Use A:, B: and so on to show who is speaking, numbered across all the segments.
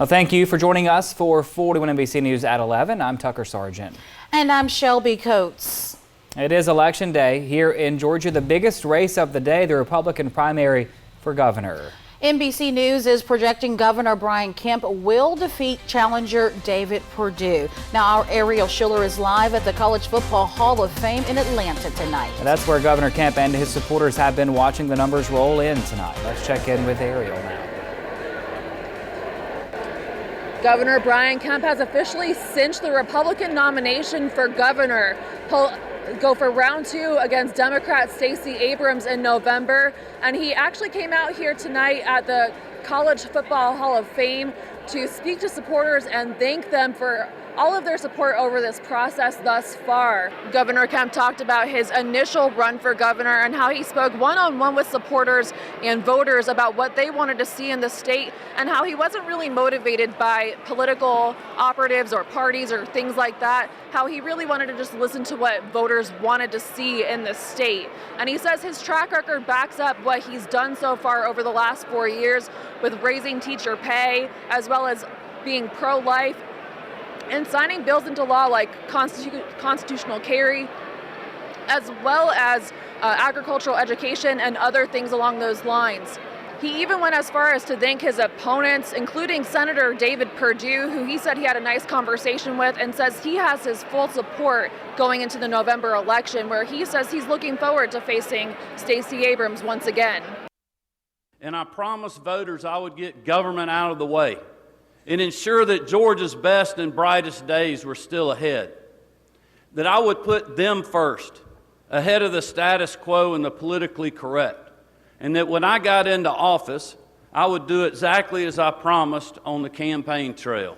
A: Well, thank you for joining us for 41 NBC News at 11. I'm Tucker Sargent.
B: And I'm Shelby Coates.
A: It is Election Day here in Georgia, the biggest race of the day, the Republican primary for governor.
B: NBC News is projecting Governor Brian Kemp will defeat challenger David Perdue. Now, our Ariel Schiller is live at the College Football Hall of Fame in Atlanta tonight.
A: And that's where Governor Kemp and his supporters have been watching the numbers roll in tonight. Let's check in with Ariel now.
C: Governor Brian Kemp has officially cinched the Republican nomination for governor. He'll go for round 2 against Democrat Stacey Abrams in November. And he actually came out here tonight at the College Football Hall of Fame to speak to supporters and thank them for all of their support over this process thus far. Governor Kemp talked about his initial run for governor and how he spoke one-on-one with supporters and voters about what they wanted to see in the state and how he wasn't really motivated by political operatives or parties or things like that, how he really wanted to just listen to what voters wanted to see in the state. And he says his track record backs up what he's done so far over the last 4 years with raising teacher pay, as well as being pro-life and signing bills into law like constitutional carry, as well as agricultural education and other things along those lines. He even went as far as to thank his opponents, including Senator David Perdue, who he said he had a nice conversation with, and says he has his full support going into the November election, where he says he's looking forward to facing Stacey Abrams once again.
D: And I promised voters I would get government out of the way and ensure that Georgia's best and brightest days were still ahead, that I would put them first, ahead of the status quo and the politically correct, and that when I got into office, I would do exactly as I promised on the campaign trail.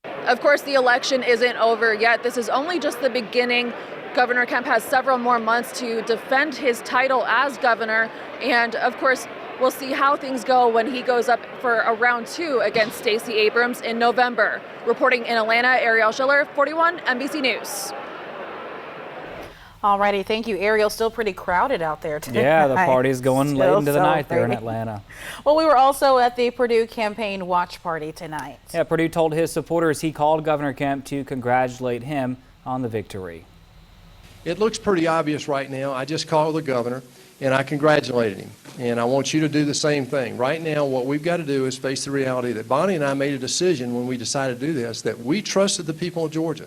C: Of course, the election isn't over yet. This is only just the beginning. Governor Kemp has several more months to defend his title as governor, and of course, we'll see how things go when he goes up for a round 2 against Stacey Abrams in November. Reporting in Atlanta, Ariel Schiller, 41 NBC News.
B: Alrighty, thank you, Ariel. Still pretty crowded out there tonight.
A: Yeah, the party's going late into the night there in Atlanta.
B: Well, we were also at the Perdue campaign watch party tonight.
A: Yeah, Perdue told his supporters he called Governor Kemp to congratulate him on the victory.
E: It looks pretty obvious right now. I just called the governor and I congratulated him. And I want you to do the same thing. Right now, what we've got to do is face the reality that Bonnie and I made a decision when we decided to do this, that we trusted the people of Georgia.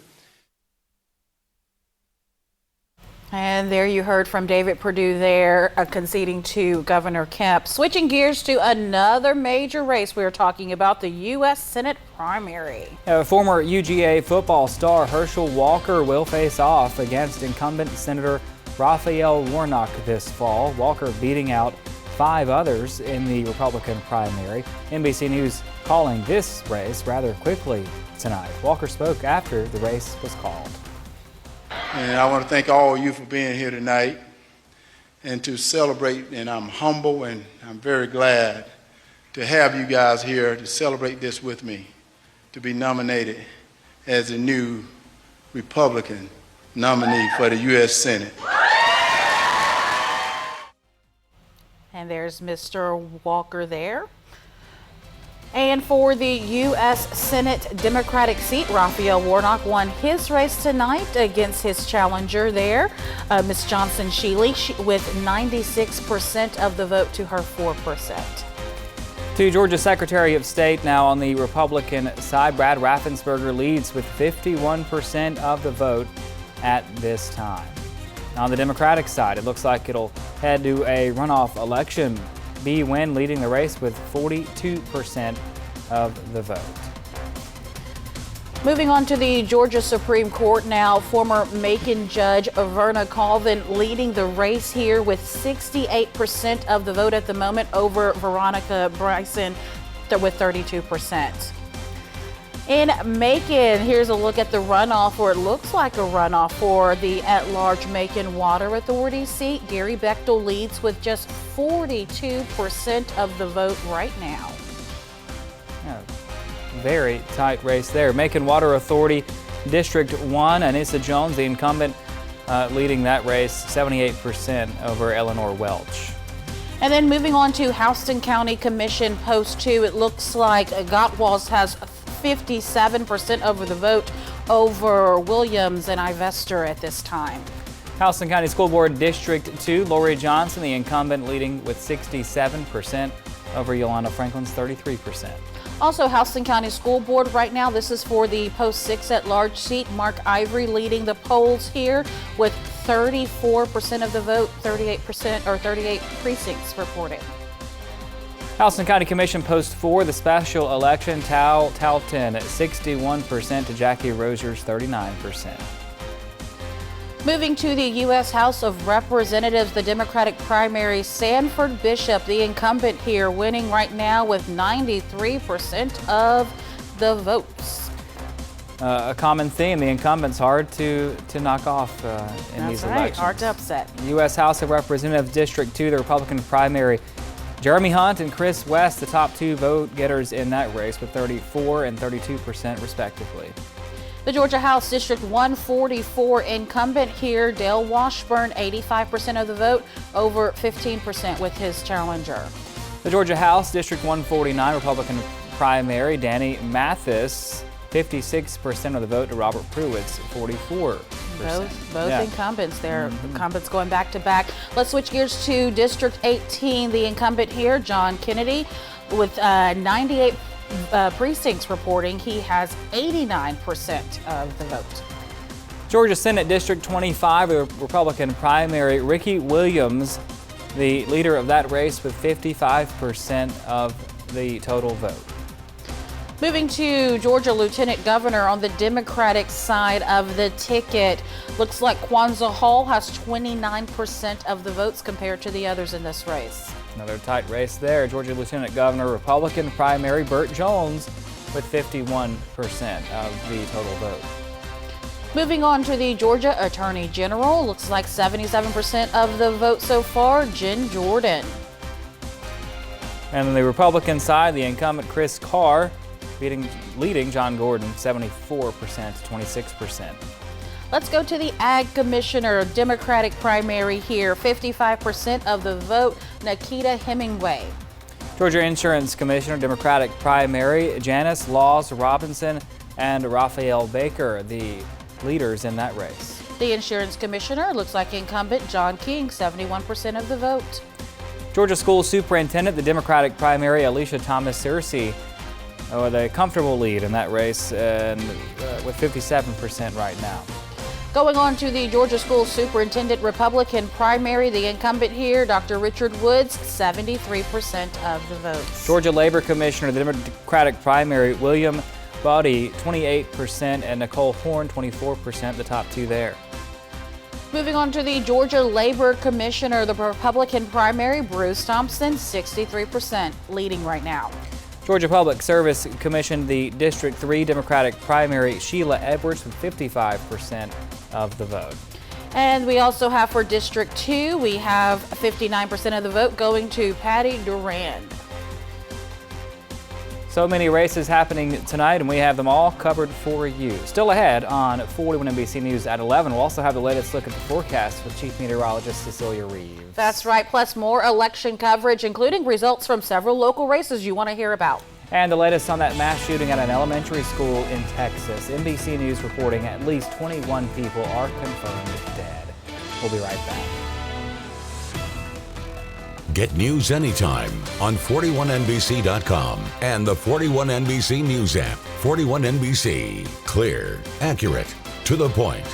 B: And there you heard from David Perdue there, conceding to Governor Kemp. Switching gears to another major race, we are talking about the U.S. Senate primary.
A: Former UGA football star Herschel Walker will face off against incumbent Senator Raphael Warnock this fall. Walker beating out 5 others in the Republican primary. NBC News calling this race rather quickly tonight. Walker spoke after the race was called.
F: And I want to thank all of you for being here tonight and to celebrate. And I'm humble and I'm very glad to have you guys here to celebrate this with me, to be nominated as a new Republican nominee for the U.S. Senate.
B: And there's Mr. Walker there. And for the U.S. Senate Democratic seat, Raphael Warnock won his race tonight against his challenger there, Ms. Johnson Shealy, with 96% of the vote to her 4%.
A: To Georgia Secretary of State now on the Republican side, Brad Raffensperger leads with 51% of the vote at this time. On the Democratic side, it looks like it'll head to a runoff election. B. Wynn leading the race with 42% of the vote.
B: Moving on to the Georgia Supreme Court now, former Macon Judge Verna Colvin leading the race here with 68% of the vote at the moment over Veronica Bryson with 32%. In Macon, here's a look at the runoff, or it looks like a runoff for the at-large Macon Water Authority seat. Gary Bechtel leads with just 42% of the vote right now.
A: Yeah, very tight race there. Macon Water Authority District 1, Anissa Jones, the incumbent, leading that race 78% over Eleanor Welch.
B: And then moving on to Houston County Commission Post 2, it looks like Gottwals has 57% over the vote over Williams and Ivester at this time.
A: Houston County School Board District 2, Lori Johnson, the incumbent, leading with 67% over Yolanda Franklin's 33%.
B: Also, Houston County School Board right now, this is for the Post 6 at-large seat. Mark Ivory leading the polls here with 34% of the vote, 38% or 38 precincts reporting.
A: Houston County Commission Post 4, the special election, Talton at 61% to Jackie Rosier's 39%.
B: Moving to the U.S. House of Representatives, the Democratic primary, Sanford Bishop, the incumbent here, winning right now with 93% of the votes.
A: A common theme, the incumbent's hard to knock off in these elections.
B: Hard to upset.
A: U.S. House of Representatives District 2, the Republican primary, Jeremy Hunt and Chris West, the top two vote getters in that race with 34% and 32% respectively.
B: The Georgia House District 144 incumbent here, Dale Washburn, 85% of the vote, over 15% with his challenger.
A: The Georgia House District 149 Republican primary, Danny Mathis, 56% of the vote to Robert Pruitt's 44%.
B: Both incumbents there, incumbents going back to back. Let's switch gears to District 18, the incumbent here, John Kennedy, with 98 precincts reporting. He has 89% of the vote.
A: Georgia Senate District 25, the Republican primary, Ricky Williams, the leader of that race with 55% of the total vote.
B: Moving to Georgia Lieutenant Governor on the Democratic side of the ticket, looks like Kwanzaa Hall has 29% of the votes compared to the others in this race.
A: Another tight race there. Georgia Lieutenant Governor, Republican primary, Burt Jones with 51% of the total vote.
B: Moving on to the Georgia Attorney General, looks like 77% of the vote so far, Jen Jordan.
A: And on the Republican side, the incumbent Chris Carr leading John Gordon 74% to 26%.
B: Let's go to the Ag Commissioner, Democratic primary here, 55% of the vote, Nikita Hemingway.
A: Georgia Insurance Commissioner, Democratic primary, Janice Laws Robinson and Raphael Baker, the leaders in that race.
B: The Insurance Commissioner looks like incumbent John King, 71% of the vote.
A: Georgia School Superintendent, the Democratic primary, Alicia Thomas-Searcy, with a comfortable lead in that race and with 57% right now.
B: Going on to the Georgia School Superintendent Republican primary, the incumbent here, Dr. Richard Woods, 73% of the votes.
A: Georgia Labor Commissioner, the Democratic primary, William Baudy, 28%, and Nicole Horn, 24%, the top two there.
B: Moving on to the Georgia Labor Commissioner, the Republican primary, Bruce Thompson, 63%, leading right now.
A: Georgia Public Service Commission, the District 3 Democratic primary, Sheila Edwards with 55% of the vote.
B: And we also have for District 2, we have 59% of the vote going to Patty Durand.
A: So many races happening tonight, and we have them all covered for you. Still ahead on 41 NBC News at 11. We'll also have the latest look at the forecast with Chief Meteorologist Cecilia Reeves.
B: That's right, plus more election coverage, including results from several local races you want to hear about.
A: And the latest on that mass shooting at an elementary school in Texas. NBC News reporting at least 21 people are confirmed dead. We'll be right back.
G: Get news anytime on 41NBC.com and the 41NBC News app. 41NBC. Clear, accurate, to the point.